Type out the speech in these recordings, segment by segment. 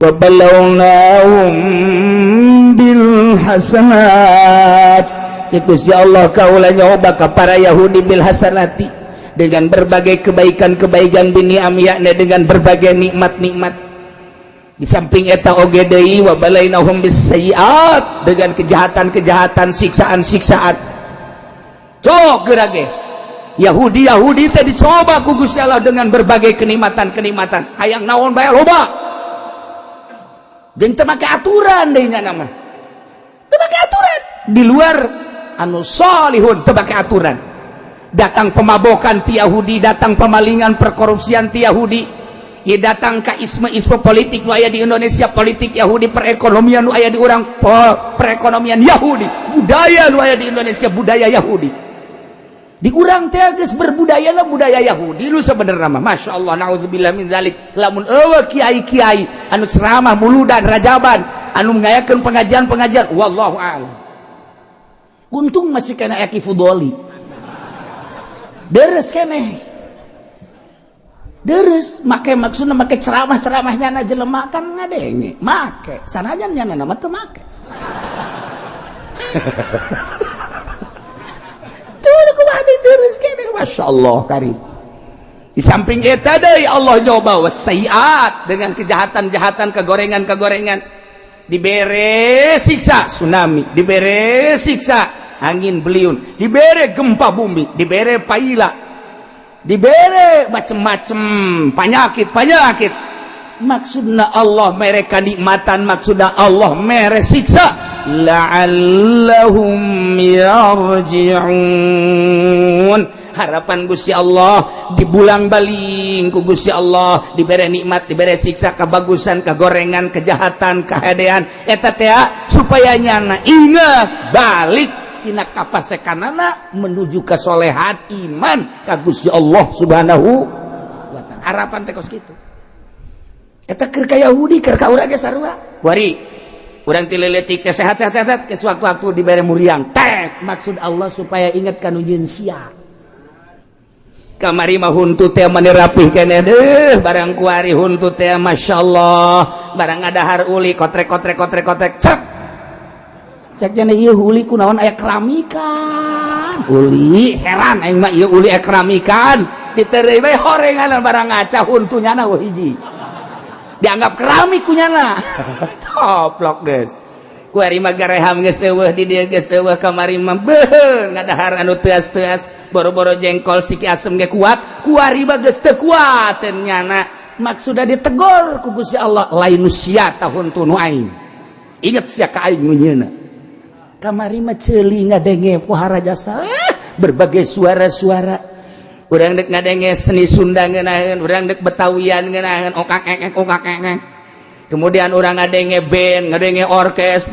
wa balawnahum bil hasanat. Gusti Allah kaula nyoba ka para Yahudi bil hasanati dengan berbagai kebaikan-kebaikan bini amiyakna dengan berbagai nikmat-nikmat. Di samping eta oge deui wa balainahum bis sayyiat dengan kejahatan-kejahatan, siksaan-siksaan. Cok gerage Yahudi teh dicoba ku Gusti Allah dengan berbagai kenikmatan-kenikmatan. Hayang naon bae loba. Jeung teu make aturan deui nya nama. Teu make aturan. Di luar anu salihun teu make aturan. Datang pemabokan ti Yahudi, datang pemalingan perkorupsian ti Yahudi, ya datang ka isme politik nu aya di Indonesia, politik Yahudi, perekonomian nu aya di urang perekonomian Yahudi, budaya nu aya di Indonesia budaya Yahudi. Di urang teh geus berbudaya na budaya Yahudi lu sabenerna mah. Masyaallah, naudzubillah min zalik. Lamun eueuh kiai-kiai anu ceramah muludan rajaban anu ngayakeun pengajian-pengajian wallahu a'lam. Untung masih kena Eki Fudoli. Deres keneh. Deres make maksudna make ceramah-ceramahnya na jelema kan ngadenge. Make sanajan nya nama teu make. Masyaallah karim. Di samping eta deui Allah nyoba wasaiat dengan kejahatan-kejahatan, kegorengan-kegorengan. Dibere siksa tsunami, dibere siksa angin beliun, dibere gempa bumi, dibere paila, dibere macem-macem penyakit. Maksudna Allah mere kanikmatan, maksudna Allah mere siksa. La'allahum yarji'un. Harapan Gusti Allah dibulang baling ku Gusti Allah, dibere nikmat, dibere siksa, kebagusan, kegorengan, kejahatan, kehadean eta teh supaya nyana ingat balik tina kapasekanana menuju kesolehan iman ka Gusti Allah Subhanahu wa taala. Harapan teh kos kitu. Eta keur ka Yahudi, keur ka urang ge sarua. Kuari urang ti leuletik teh sehat-sehat ke sewaktu-waktu dibere muriang. Tek maksud Allah supaya ingat kanu nyeun sia. Kamari mah huntu teh mani rapih keneh deuh barang kuari huntu teh masyaallah barang ngadahar uli kotrek cek cenah ieu uli kunaon aya keramikan uli heran aing mah ieu uli aya keramikan ditereuy bae horengan barang ngaca huntunya na hiji dianggap keramik kunyana coplok geus kuari mah gareham geus eueuh di dieu geus eueuh kamari mah beuh ngadahar anu teuas-teuas boro-boro jengkol siki asem ge kuat kuari mah geus teu kuat nyana maksudna ditegor ku Gusti Allah lain sia tahun tu nu aing inget sia ka aing nyeuna kamari mah ceuli ngadenge pohara jasa berbagai suara-suara urang deuk ngadenge seni Sunda ngeunaheun urang deuk Betawian ngeunaheun okak engek kemudian orang ngadenge band, ngadenge orkes,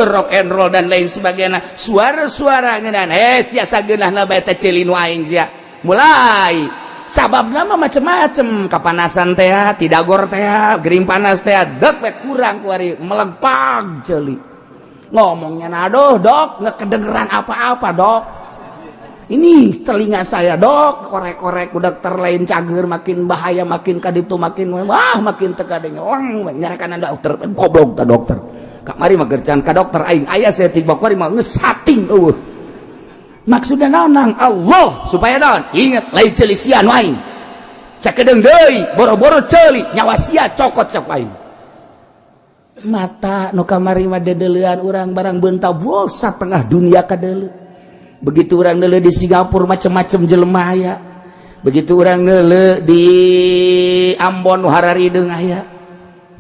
rock and roll dan lain sebagainya. Suara-suara ngeunaan, sia sageunahna bae teh ceuli nu aing sia. Mulai sababna mah macem-macem, kapanasan teh, tidagor teh, gering panas teh, dek we kurang kuari melegpag ceuli. Ngomongnya aduh dok, nggak kedengeran apa-apa dok. Ini telinga saya dok, korek-korek udah terlain cager makin bahaya makin kaditu makin wah makin tekadenge orang nyarakan dokter goblok ta dokter kamari mah gercan ka dokter aing aya saya tiba kuari mah geus sating eueuh maksudna naon Allah supaya naon inget lain ceuli sia nu aing sakedeung deui boro-boro ceuli nyawa sia cokot sok aing mata nu kamari mah dedeleuan urang barang beunta bos satengah dunia kadeuleu. Begitu orang neule di Singapura macam-macam jelema aya. Begitu orang neule di Ambon nu hararideung aya.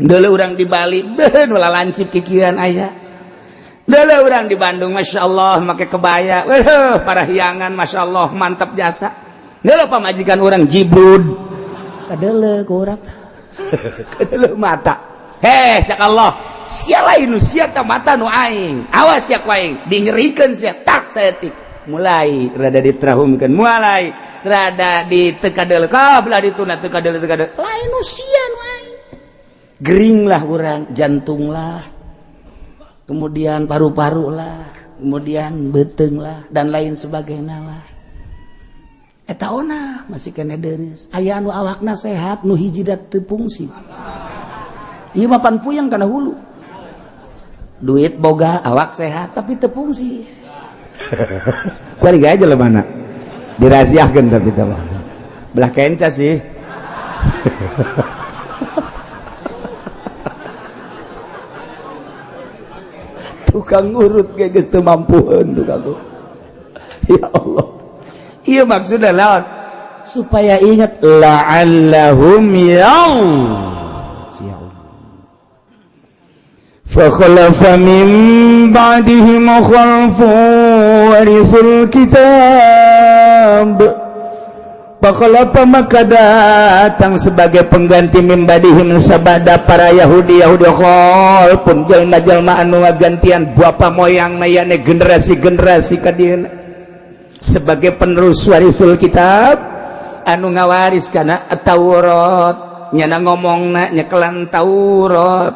Neule orang di Bali beuh nu lalancip kikiran aya. Neule orang di Bandung masyaallah make kebaya. Weuh parahiangan masyaallah mantap jasa. Neule pamajikan orang Jibrud. Kadeuleu ku urang. Kadeuleu mata. Cak Allah, sia lain nu sia ka mata nu aing. Awas sia ku aing, dingerikeun sia tak saeutik. Mulai rada ditrahumkeun, mulai rada ditekadeul ka belah dituna tekadeul lain nu sia nu aing. Gering lah urang, jantung lah. Kemudian paru-paru lah, kemudian beuteung lah dan lain sebagainya lah. Eta ona masih kena deres. Aya anu awakna sehat nu hiji da teu fungsi. Ieu mah pan puyeng kana hulu. Duit boga, awak sehat tapi teu fungsi. Kuari aja lah mana. Dirahasiakeun tapi teh mah. Belah kenca sih. Tukang urut ge geus teu mampueun tukang. Ya Allah. Iya maksudnya lawan supaya ingat la'allahum fakhalafa min ba'dihim khalfun warithul kitab. Fakhalafa maka datang sebagai pengganti min ba'dihim sabada para Yahudi khalfun jelma-jelma anu ngagantian bapa moyangna yane generasi-generasi kadieuna sebagai penerus warisul kitab anu ngawaris kana Taurat nyana ngomongna nyekelan Taurat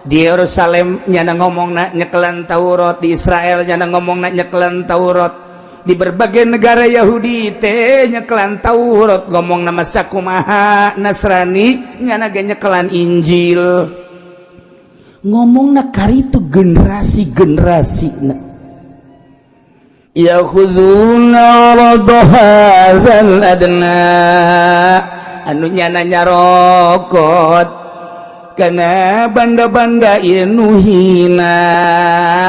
di Yerusalem nyana ngomongna nyekelan Taurat di Israel nyana ngomongna nyekelan Taurat di berbagai negara Yahudi teh nyekelan Taurat ngomong nama sakumaha Nasrani nyana ge nyekelan Injil ngomongna karitu generasi-generasina yakhuduna arada hadzal adna anu nyana nyarokot kana banda-banda inu hina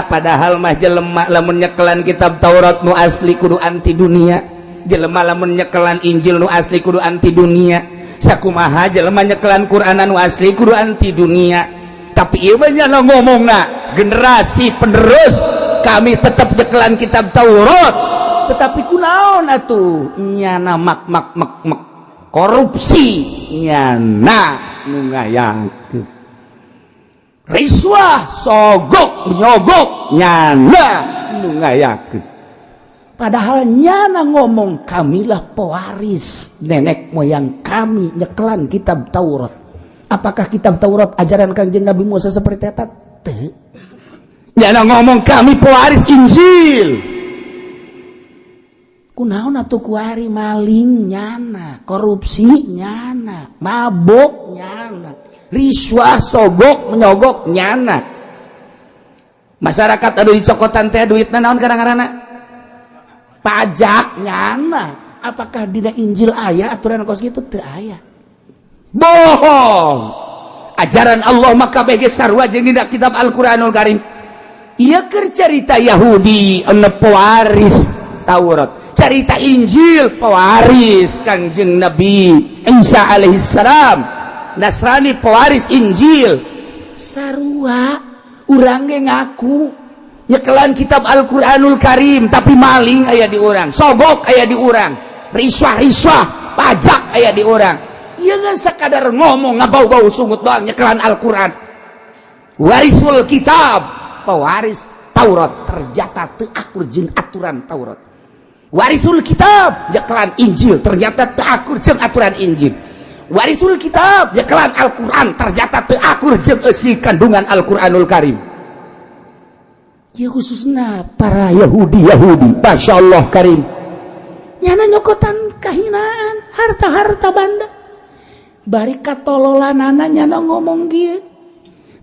padahal mah jelema lamun nyekelan kitab Taurat nu asli kudu anti dunia jelema lamun nyekelan Injil nu asli kudu anti dunia sakumaha jelema nyekelan Quran nu asli kudu anti dunia tapi ieu nyana ngomongna generasi penerus kami tetap nyekelan kitab Taurat tetapi kunaon atuh nyana mak korupsi nyana nu ngayakeun riswah sogok nyogok nyana nu ngayakeun padahal nyana ngomong kamilah pewaris nenek moyang kami nyekelan kitab Taurat. Apakah kitab Taurat ajaran Kangjeng Nabi Musa seperti eta? Teu. Nyana ngomong kami pewaris Injil. Kunaon atuh kuari maling nyana, korupsi nyana, mabok nyana, riswah sogok menyogok nyana. Masyarakat anu dicokotan teh duitna naon kadang-kadangna? Pajak nyana. Apakah dina Injil aya aturan kos kitu? Teu aya. Bohong. Ajaran Allah maka bege sarua jeung dina kitab Al-Qur'anul Karim. Ieu keur carita Yahudi anu pewaris Taurat. Carita Injil pewaris Kangjeng Nabi Isa alaihissalam. Nasrani pewaris Injil. Sarua urang ge ngaku nyekelan kitab Al-Qur'anul Karim tapi maling aya di urang, sogok aya di urang, riswah pajak aya di urang. Ieu geus sakadar ngomong ngabau-bau sungut doang nyekelan Al-Qur'an. Warisul kitab pewaris Taurat ternyata teu akur jeung aturan Taurat. Warisul kitab nyekelan Injil ternyata teu akur jeung aturan Injil. Warisul kitab nyekelan Al-Qur'an ternyata teu akur jeung eusi kandungan Al-Qur'anul Karim. Ya khususna para Yahudi masyaallah karim nyana nyokotan kahinaan harta-harta banda bari katololanana nyana ngomong kieu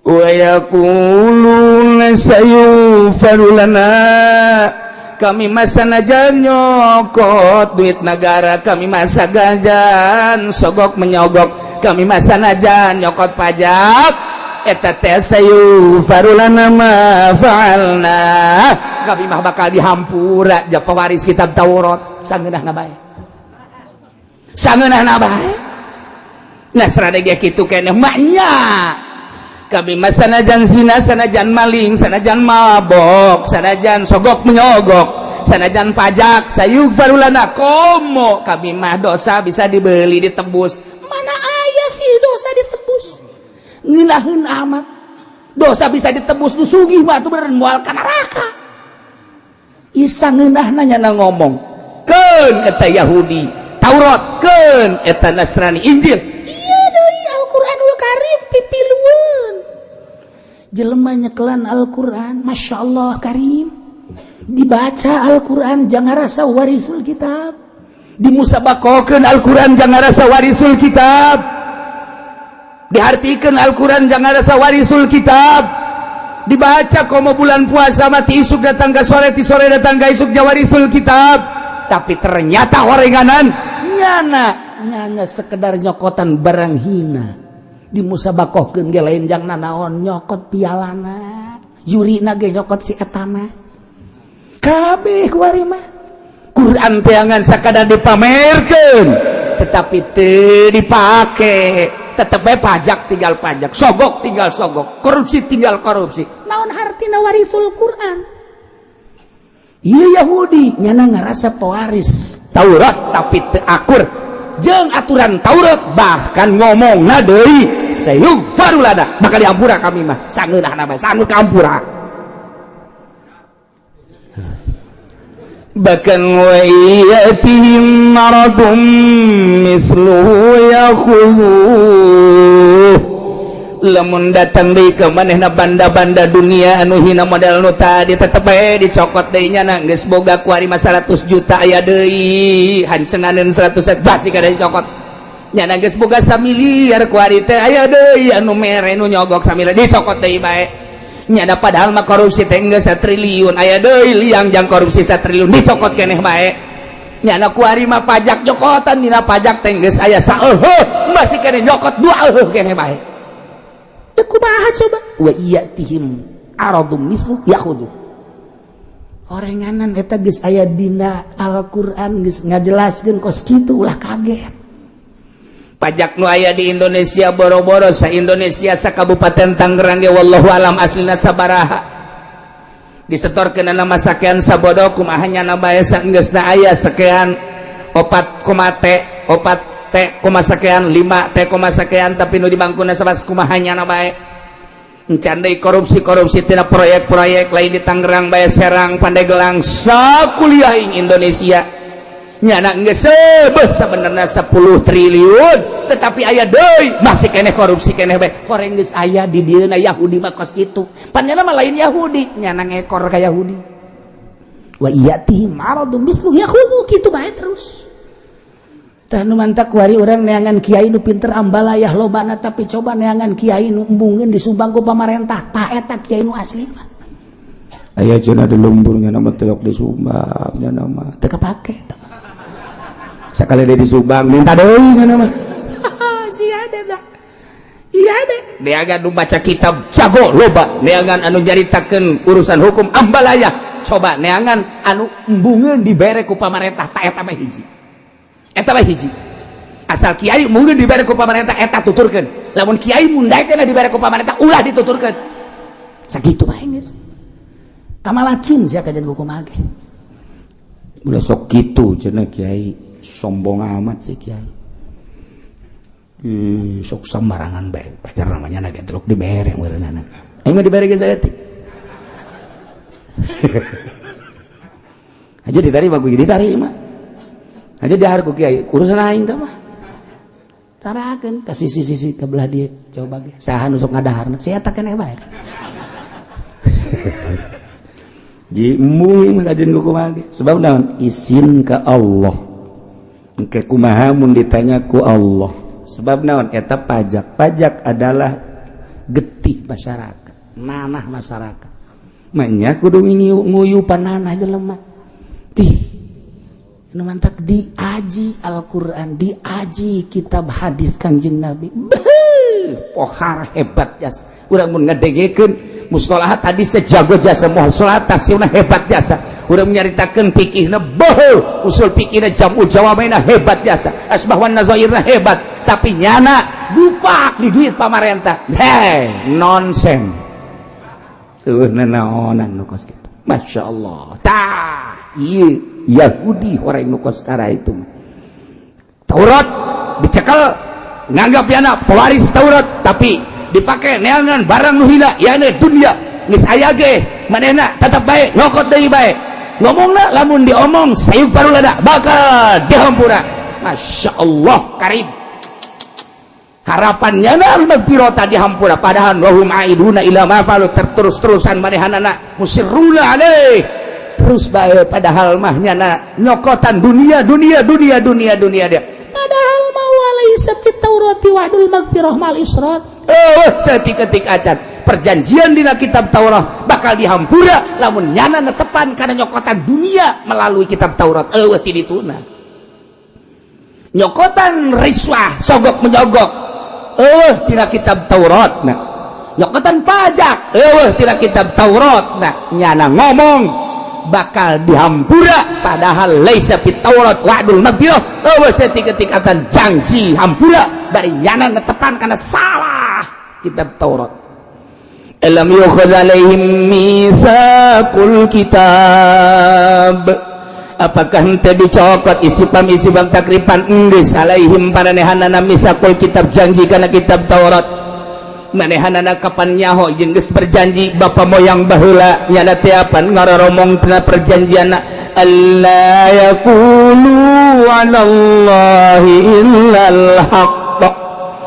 wa yaquluna sayufarulana kami masa najan nyokot duit negara kami masa gajan sogok menyogok kami masa najan nyokot pajak eta teh sayufarulana ma fa'alna kami mah bakal dihampura ja pewaris kitab Taurat sangeunahna bae Nasrani ge kitu keneh mah nya kami mah sanajan zina sanajan maling sanajan mabok sanajan sogok menyogok sanajan pajak sayufarulana komo kami mah dosa bisa dibeli ditebus mana aya sih dosa ditebus ngilaheun amat dosa bisa ditebus nu sugih mah atuh beneran moal ka neraka. Isa ngeunahna nyana ngomong keun eta Yahudi Taurat keun eta Nasrani Injil ieu deui Al-Qur'anul Karim pipilueun jelema nyekelan Al-Qur'an masyaallah karim dibaca Al-Qur'an jangan rasa warisul kitab dimusabakokeun Al-Qur'an jangan rasa warisul kitab diartikan Al-Quran jangan rasa warisul kitab dibaca komo bulan puasa mati isuk datang ke sore ti sore datang ke isuk jawarisul kitab tapi ternyata horenganan nyana sekedar nyokotan barang hina dimusabakohkeun ge lain jangna naon nyokot pialana jurina ge nyokot si etana kabeh kuari mah Quran teangan sakadar dipamerkeun tetapi teu dipake tetep bae pajak tinggal pajak sogok tinggal sogok korupsi tinggal korupsi naon hartina warisul Quran ieu Yahudi nyana ngarasa pewaris Taurat tapi teu akur jeung aturan Taurat bahkan ngomongna deui sayughfaru lana bakal diampura kami mah sangeunahna mah sanu kampura bahkan wa iyatihim maradum misluhu yakhudhu lamun datang deui ka manehna banda-banda dunia anu hina model nu tadi tetep bae dicokot deui nya geus boga kuari 100 juta aya deui hancenganeun 100 basi kada dicokot nya geus boga 1 miliar kuari teh aya deui anu mere nu nyogok 1 miliar dicokot deui bae nyada padahal mah korupsi teh geus 1 triliun aya deui liang jang korupsi 1 triliun dicokot keneh bae nyana kuari mah pajak nyokotan dina pajak teh geus aya saeuheuh masih keneh nyokot 2 eueuh keneh bae teu kumaha coba wa iyatihim aradum mislu yakhudhu orenganan eta geus aya dina Al-Qur'an geus ngajelaskeun kos kitu ulah kaget pajak nu aya di Indonesia boro-boro sa Indonesia sa Kabupaten Tangerang ge wallahu alam aslina sabaraha disetorkeun nama sakean sabodo kumaha nya bae saenggeusna aya sakean 4 T koma sakean 5 T koma sakean tapi nu di bangkuna sabas kumaha nya bae encan deui korupsi tina proyek-proyek lain di Tangerang bae Serang Pandeglang sakuliah ing Indonesia nyana geus sebeuh sabenerna 10 triliun tetapi aya deui masih keneh korupsi keneh bae horeng geus aya di dieuna Yahudi mah kos kitu panjana mah lain Yahudi nyana ngekor ka Yahudi wa iyatihim maradum mislu yakhudhu kitu bae terus tah nu mantak kuari urang neangan kiai nu pinter ambalayah lobana tapi coba neangan kiai nu embungeun disumbang ku pamarentah tah eta kiai nu asli mah aya cenah di lumburnya nama telok disumbang nya nama teu kapake sakali dia disumbang minta deui kana mah sia ada iya deh neangan nu baca kitab jago loba neangan anu nyaritakeun urusan hukum ambalayah coba neangan anu embungeun dibere ku pamarentah ta eta mah hiji asal kiai mungkin dibere ku pamarentah eta tuturkeun lamun kiai mundaikeun dibere ku pamarentah ulah dituturkeun sakitu bae geus kamalacin sia kajian hukum age ulah sok kitu cenah kiai sombong amat sih kiai sok sembarangan bae pacar namanya na getruk dibere meureunana aing mah dibere ge saeutik aja ditarik bagus ditarik mah aja dihar ku kiai urusan aing teh mah tarakeun ka sisi-sisi ka belah dieu coba ge saha nu sok ngadaharna si eta keneh bae ji muing kajian hukum age sebab naon izin ka Allah engke kumaha mun ditanya ku Allah sebab naon eta pajak adalah getih masyarakat nanah masyarakat manya kudu nguyupan nanah jelema tih nu mantak diaji Al-Qur'an diaji kitab hadis Kanjeng Nabi pohar hebat jasa urang mun ngadengekeun mustalahat hadis teh jago jasa mustalahat tasawufna hebat jasa urang nyaritakeun fikihna beuh usul fikihna jam'u jawamaina hebat jasa asbah wan nazairna hebat tapi nyana dupak di duit pamarentah nonsen naonan nu kos kitu masyaallah tah ieu Yahudi orang nu kos kara itu Taurat dicekel nganggap yana pewaris Taurat tapi dipakai neangan barang nu hina yana dunia geus aya ge manehna tetep bae ngokot deui bae ngomongna lamun diomong sayuk parulada bakal dihampura masyaallah karim harapannya na al-maghfirata dihampura padahal wahum aiduna ila ma falu terus-terusan manehanana musirruna alaih terus bae padahal mah nyana nyokotan dunia dia padahal ma walaysa fit taurati wa'dul magfirah mal israt. Setik-ketik acan perjanjian dina kitab Taurat bakal dihampura lamun nyana netepan karena nyokotan dunia melalui kitab Taurat. Ti dituna nyokotan riswah sogok menyogok tina kitab Taurat nah. Nyokotan pajak tina kitab Taurat nah. Nyana ngomong bakal dihampura padahal laisa fit Taurat wa'dul magfirah. Setik-ketik acan janji hampura bari nyana netepan karena salah kitab Taurat. Alam yukhad alaihim mitsaqul kitab. Apakah henteu dicokot isi pam takripan geus alaihim paranehanana mitsaqul kitab janji kana kitab Taurat. Manehanana kapan nyaho jeung geus berjanji bapa moyang baheula nyana teh apan ngaroromong tina perjanjianna alla yaqulu 'alallahi illal haqq.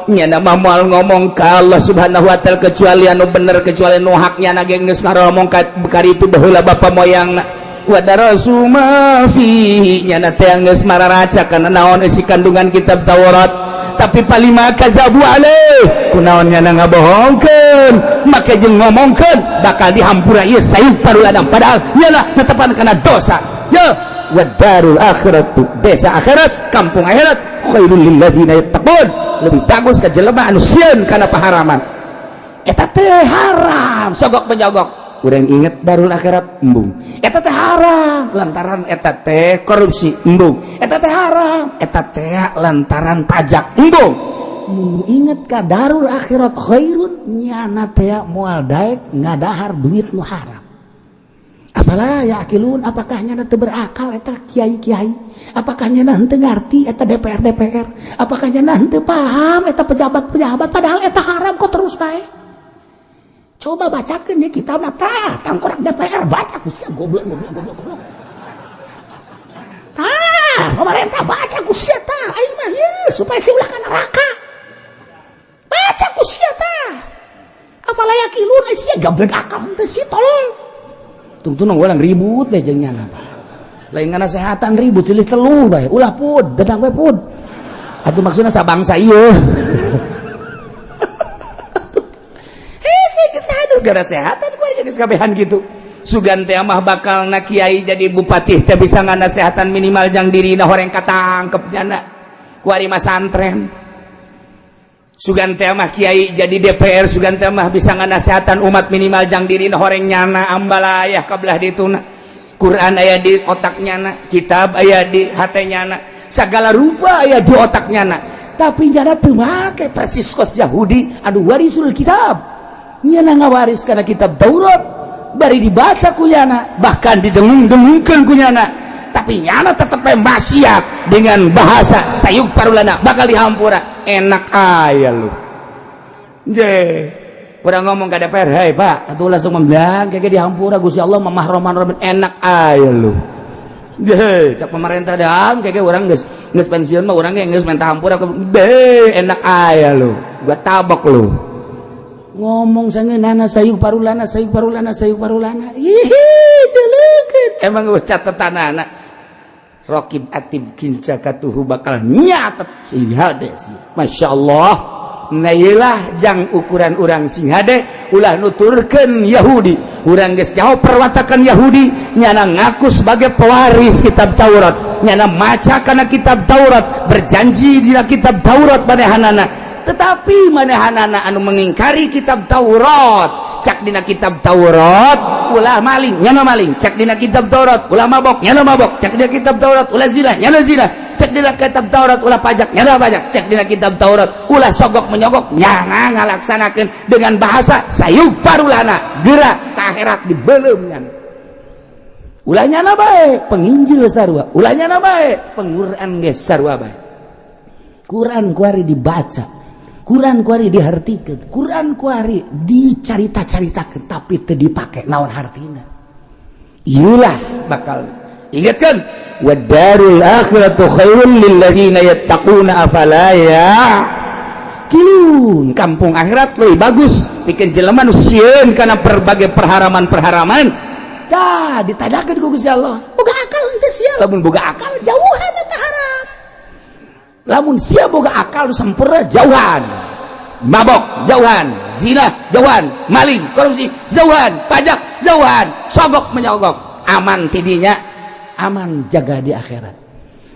Nyana mah moal ngomong ka Allah Subhanahu wa taala kecuali anu bener kecuali nu haknya na geus ngaromong ka itu baheula bapa moyangna wa darasu ma fihi nyana teh geus mararaca kana naon isi kandungan kitab Taurat tapi palima kadzabu alaih kunaon nyana ngabohongkeun make jeung ngomongkeun bakal dihampura ieu sayup parulana padahal nyana netepan kana dosa ya wa darul akhiratu desa akhirat kampung akhirat khairul lil ladzina yattaqun lebih bagus ke jelema anu sieun kana paharaman eta teh haram sogok menyogok urang inget darul akhirat embung eta teh haram lantaran eta teh korupsi embung eta teh haram eta teh lantaran pajak embung mun inget ka darul akhirat khairun nyana teh moal daek ngadahar duit nu haram. Apalah yakilun apakah nyana teu berakal eta kiai-kiai apakah nyana henteu ngarti eta DPR apakah nyana henteu paham eta pejabat-pejabat padahal eta haram kok terus bae. Coba bacakeun ieu kitabna tah tangkorak DPR baca ku sia goblok. Tah pemerintah baca ku sia tah aing mah supaya si ulah ka neraka. Baca ku sia tah. Apalah yakilun sia gablek akam teh si tolong. Tungtung orang ribut deh jeung nyana Pak. Lain ngana sehatan ribut silih teluh bae. Ulah pud, dadang we pud. Atuh maksudna sabangsa ieu. Hese kesadur gara sehatan ku geus kabehan gitu. Sugan teh mah bakal na kiai jadi bupati teh bisa nganasehatan minimal jang dirina horeng katangkep nyana. Ku ari masantren. Sugan teh mah kiai jadi DPR sugan teh mah bisa nganasehatan umat minimal jang dirina horeng nyana ambalayah kabelah dituna Quran aya di otak nyana kitab aya di hate nyana sagala rupa aya di otak nyana tapi nyana teu make persis kos Yahudi anu warisul kitab nyana ngawaris kana kitab Taurat bari dibaca ku nyana bahkan didengung-dengungkeun ku nyana tapi nyana tetep maksiat dengan bahasa sayuk parulana bakal dihampura. Enak aya lu je urang ngomong ka DPR hei Pak atuh langsung membilang kaya dihampura Gusti Allah mamah-roman enak aya lu je cak pemerintah dam kaya urang geus pensiun mah urang ge geus minta hampura enak aya lu gua tabok lu ngomong sangeunana sayuk parulana ih deulekeun emang catetanana Rokib atib kinca katuhu bakal nyatet sing hade Masya Allah nailah jang ukuran urang sing hade ulah nuturkeun Yahudi urang geus jauh perwatakan Yahudi nyana ngaku sebagai pewaris kitab Taurat nyana maca kana kitab Taurat berjanji dina kitab Taurat manehanana tetapi manehanana anu mengingkari kitab Taurat cak dina kitab Taurat ulah maling nyana maling cak dina kitab Taurat ulah mabok nyana mabok cak dina kitab Taurat ulah zina nyana zina cak dina kitab Taurat ulah pajak nyana pajak cak dina kitab Taurat ulah sogok menyogok nyana ngalaksanakeun dengan bahasa sayuk parulana gerak ka akhirat dibeuleum nyana ulah nyana bae penginjil sarua ulah nyana bae penguran geus sarua bae Quran kuari dibaca Quran kuari dihartikeun Quran kuari dicarita-caritakeun tapi teu dipake naon hartina ieulah bakal ingatkeun wadarul akhiratu khairul lil ladzina yattaquna afala ya'qilun kampung akhirat leuwih bagus pikeun jelema nu sieun kana berbagai perharaman-perharaman tah ditanyakeun ku Gusti Allah boga akal henteu sia lamun boga akal jauhan eta haram lamun sia boga akal sempurna jauhan mabok jauhan zina jauhan maling korupsi jauhan pajak jauhan sogok menyogok aman tidinya aman jaga di akhirat.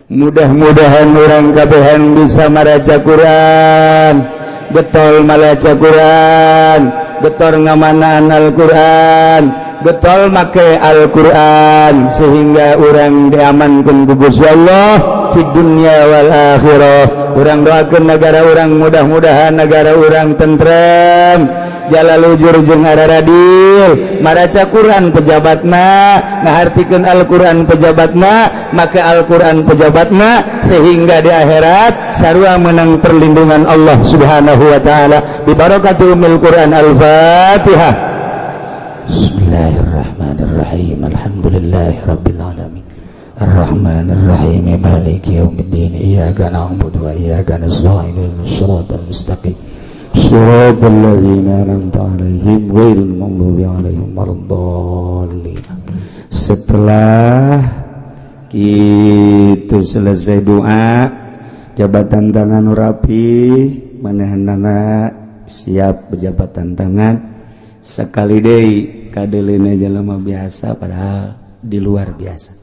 Mudah-mudahan orang kabehan bisa maraca Quran getol malaca Quran getol ngamanaan Al-Quran getol make Al-Quran sehingga orang diamankan ku Gusti Allah di dunia wal akhirah. Urang doakeun negara urang mudah-mudahan negara urang tentrem jala lujur jeung araradil maraca Quran pejabatna ngahartikeun Al-Quran pejabatna maka Al-Quran pejabatna sehingga di akhirat sarua menang perlindungan Allah Subhanahu wa taala bi barakati umil Quran. Al-Fatihah. Bismillahirrahmanirrahim. Alhamdulillahirabbil alamin. Ar-Rahmanir-Rahim Maliki Yaumiddin. Iyyaka na'budu wa iyyaka nasta'in. Ihdinas siratal mustaqim. Shiratal ladzina an'amta 'alaihim ghairil maghdubi 'alaihim waladdallin. Setelah kita selesai doa, jabatan tangan rapi, manehanana siap berjabatan tangan. Sekali deui kadelina jelema biasa padahal di luar biasa.